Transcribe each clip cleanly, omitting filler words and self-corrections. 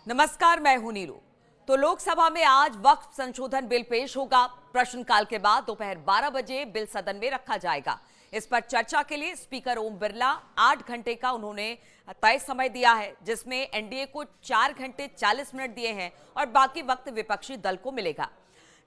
नमस्कार, मैं हूं नीलू। तो लोकसभा में आज वक्फ संशोधन बिल पेश होगा। प्रश्नकाल के बाद दोपहर 12 बजे बिल सदन में रखा जाएगा। इस पर चर्चा के लिए स्पीकर ओम बिरला 8 घंटे का उन्होंने तय समय दिया है, जिसमें एनडीए को 4 घंटे 40 मिनट दिए हैं और बाकी वक्त विपक्षी दल को मिलेगा।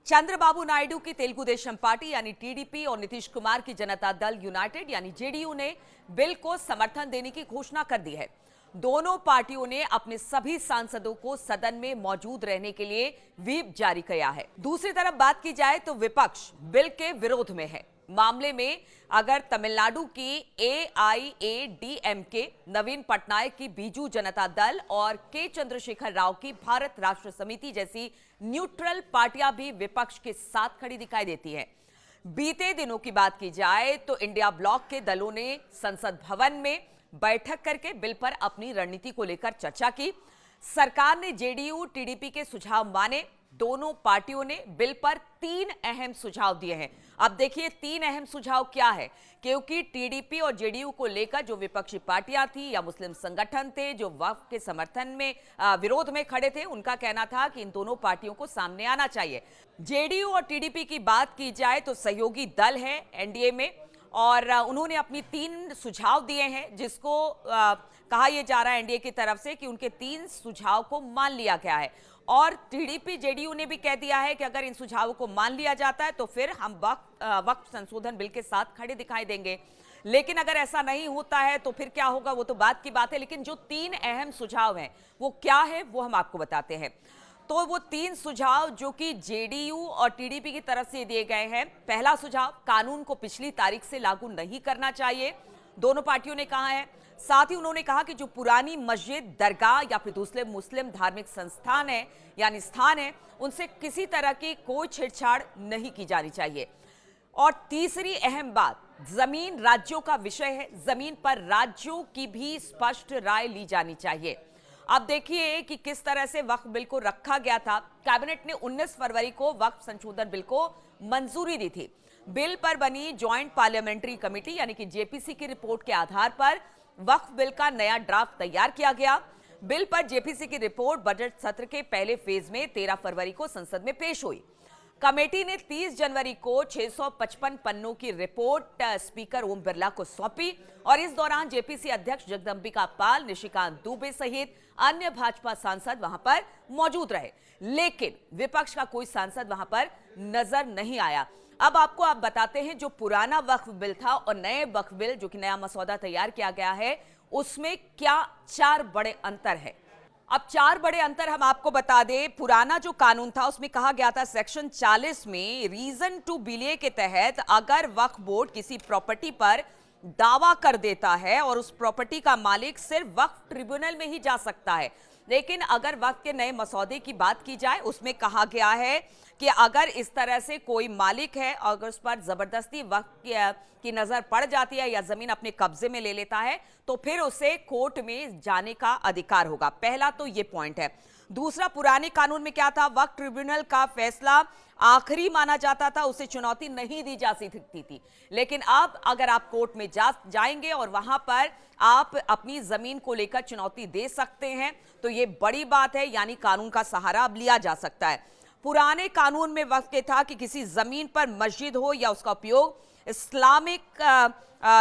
चंद्रबाबू नायडू की तेलुगु देशम पार्टी यानी टीडीपी और नीतीश कुमार की जनता दल यूनाइटेड यानी जेडीयू ने बिल को समर्थन देने की घोषणा कर दी है। दोनों पार्टियों ने अपने सभी सांसदों को सदन में मौजूद रहने के लिए व्हिप जारी किया है। दूसरी तरफ बात की जाए तो विपक्ष बिल के विरोध में है। मामले में अगर तमिलनाडु की एआईएडीएमके, नवीन पटनायक की बीजू जनता दल और के चंद्रशेखर राव की भारत राष्ट्र समिति जैसी न्यूट्रल पार्टियां भी विपक्ष के साथ खड़ी दिखाई देती हैं। बीते दिनों की बात की जाए तो इंडिया ब्लॉक के दलों ने संसद भवन में बैठक करके बिल पर अपनी रणनीति को लेकर चर्चा की। सरकार ने जेडीयू टीडीपी के सुझाव माने। दोनों पार्टियों ने बिल पर 3 अहम सुझाव दिए हैं। अब देखिए 3 अहम सुझाव क्या है, क्योंकि टीडीपी और जेडीयू को लेकर जो विपक्षी पार्टियां थी या मुस्लिम संगठन थे जो वक्फ के समर्थन में विरोध में खड़े थे, उनका कहना था कि इन दोनों पार्टियों को सामने आना चाहिए। जेडीयू और टीडीपी की बात की जाए तो सहयोगी दल है एनडीए में और उन्होंने अपनी 3 सुझाव दिए हैं, जिसको कहा यह जा रहा है एनडीए की तरफ से कि उनके 3 सुझाव को मान लिया गया है। और टीडीपी जेडीयू ने भी कह दिया है कि अगर इन सुझावों को मान लिया जाता है तो फिर हम वक्फ संशोधन बिल के साथ खड़े दिखाई देंगे। लेकिन अगर ऐसा नहीं होता है तो फिर क्या होगा, वो तो बात की बात है। लेकिन जो 3 अहम सुझाव हैं वो क्या है, वो हम आपको बताते हैं। तो वो 3 सुझाव जो कि जेडीयू और टीडीपी की तरफ से दिए गए हैं। पहला सुझाव, कानून को पिछली तारीख से लागू नहीं करना चाहिए, दोनों पार्टियों ने कहा है। साथ ही उन्होंने कहा कि जो पुरानी मस्जिद, दरगाह या फिर दूसरे मुस्लिम धार्मिक संस्थान है यानी स्थान है, उनसे किसी तरह की कोई छेड़छाड़ नहीं की जानी चाहिए। और तीसरी अहम बात, जमीन राज्यों का विषय है, जमीन पर राज्यों की भी स्पष्ट राय ली जानी चाहिए। अब देखिए कि किस तरह से वक्फ बिल को रखा गया था। कैबिनेट ने 19 फरवरी को वक्फ संशोधन बिल को मंजूरी दी थी। बिल पर बनी ज्वाइंट पार्लियामेंट्री कमेटी यानी कि जेपीसी की रिपोर्ट के आधार पर वक्फ बिल का नया ड्राफ्ट तैयार किया गया। बिल पर जेपीसी की रिपोर्ट बजट सत्र के पहले फेज में 13 फरवरी को संसद में पेश हुई। कमेटी ने 30 जनवरी को 655 पन्नों की रिपोर्ट स्पीकर ओम बिरला को सौंपी और इस दौरान जेपीसी अध्यक्ष जगदंबिका पाल, निशिकांत दुबे सहित अन्य भाजपा सांसद वहां पर मौजूद रहे। लेकिन विपक्ष का कोई सांसद वहां पर नजर नहीं आया। अब आपको आप बताते हैं, जो पुराना वक्फ बिल था और नए वक्फ बिल जो कि नया मसौदा तैयार किया गया है, उसमें क्या 4 बड़े अंतर है। अब 4 बड़े अंतर हम आपको बता दें। पुराना जो कानून था उसमें कहा गया था सेक्शन 40 में रीजन टू बिले के तहत अगर वक्फ बोर्ड किसी प्रॉपर्टी पर दावा कर देता है और उस प्रॉपर्टी का मालिक सिर्फ वक्फ ट्रिब्यूनल में ही जा सकता है। लेकिन अगर वक्फ के नए मसौदे की बात की जाए, उसमें कहा गया है कि अगर इस तरह से कोई मालिक है, अगर उस पर जबरदस्ती वक्फ की नजर पड़ जाती है या जमीन अपने कब्जे में ले लेता है, तो फिर उसे कोर्ट में जाने का अधिकार होगा। पहला तो ये पॉइंट है। दूसरा, पुराने कानून में क्या था, वक्फ ट्रिब्यूनल का फैसला आखिरी माना जाता था, उसे चुनौती नहीं दी जा सकती थी। लेकिन अब अगर आप कोर्ट में जाएंगे और वहां पर आप अपनी जमीन को लेकर चुनौती दे सकते हैं, तो ये बड़ी बात है, यानी कानून का सहारा अब लिया जा सकता है। पुराने कानून में वक्फ के था कि किसी जमीन पर मस्जिद हो या उसका उपयोग इस्लामिक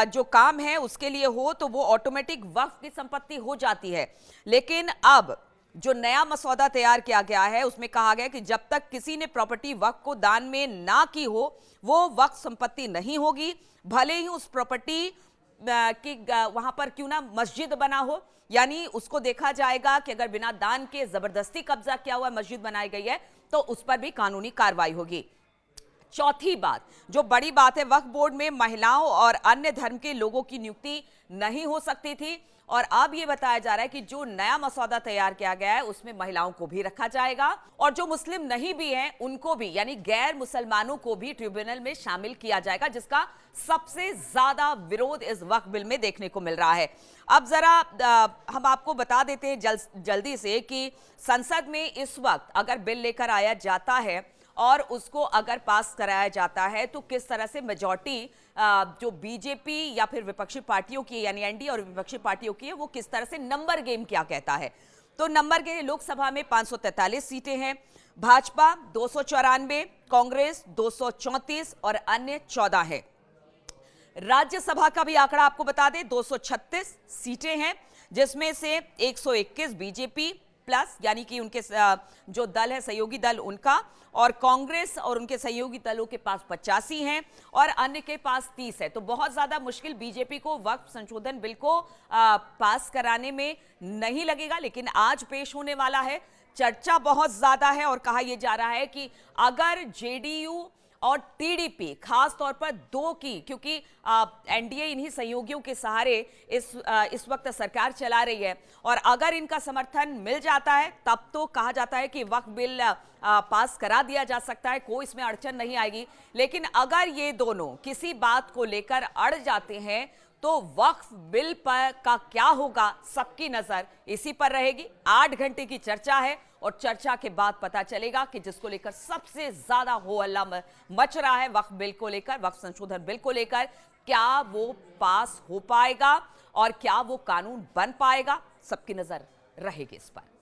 जो काम है उसके लिए हो तो वो ऑटोमेटिक वक्फ की संपत्ति हो जाती है। लेकिन अब जो नया मसौदा तैयार किया गया है उसमें कहा गया कि जब तक किसी ने प्रॉपर्टी वक्फ को दान में ना की हो, वो वक्फ संपत्ति नहीं होगी, भले ही उस प्रॉपर्टी कि वहां पर क्यों ना मस्जिद बना हो। यानी उसको देखा जाएगा कि अगर बिना दान के जबरदस्ती कब्जा किया हुआ मस्जिद बनाई गई है तो उस पर भी कानूनी कार्रवाई होगी। चौथी बात, जो बड़ी बात है, वक्फ बोर्ड में महिलाओं और अन्य धर्म के लोगों की नियुक्ति नहीं हो सकती थी और अब यह बताया जा रहा है कि जो नया मसौदा तैयार किया गया है उसमें महिलाओं को भी रखा जाएगा और जो मुस्लिम नहीं भी हैं उनको भी, यानी गैर मुसलमानों को भी ट्रिब्यूनल में शामिल किया जाएगा, जिसका सबसे ज्यादा विरोध इस वक्फ बिल में देखने को मिल रहा है। अब जरा हम आपको बता देते हैं जल्दी से कि संसद में इस वक्त अगर बिल लेकर आया जाता है और उसको अगर पास कराया जाता है तो किस तरह से मेजॉरिटी जो बीजेपी या फिर विपक्षी पार्टियों की यानी एनडीए और विपक्षी पार्टियों की है वो किस तरह से नंबर गेम क्या कहता है। तो नंबर के लोकसभा में 543 सीटें हैं, भाजपा 294, कांग्रेस 234 और अन्य 14 है। राज्यसभा का भी आंकड़ा आपको बता दें, 236 सीटें हैं, जिसमें से 121 बीजेपी प्लस यानी कि उनके जो दल है सहयोगी दल उनका, और कांग्रेस और उनके सहयोगी दलों के पास 85 हैं और अन्य के पास 30 है। तो बहुत ज्यादा मुश्किल बीजेपी को वक्फ संशोधन बिल को पास कराने में नहीं लगेगा, लेकिन आज पेश होने वाला है। चर्चा बहुत ज्यादा है और कहा यह जा रहा है कि अगर जेडीयू और टीडीपी खास तौर पर दो की, क्योंकि एनडीए इन्हीं सहयोगियों के सहारे इस वक्त सरकार चला रही है, और अगर इनका समर्थन मिल जाता है तब तो कहा जाता है कि वक्फ बिल पास करा दिया जा सकता है, कोई इसमें अड़चन नहीं आएगी। लेकिन अगर ये दोनों किसी बात को लेकर अड़ जाते हैं तो वक्फ बिल पर का क्या होगा, सबकी नजर इसी पर रहेगी। 8 घंटे की चर्चा है और चर्चा के बाद पता चलेगा कि जिसको लेकर सबसे ज्यादा हो हल्ला मच रहा है वक्फ बिल को लेकर, वक्फ संशोधन बिल को लेकर, क्या वो पास हो पाएगा और क्या वो कानून बन पाएगा, सबकी नजर रहेगी इस पर।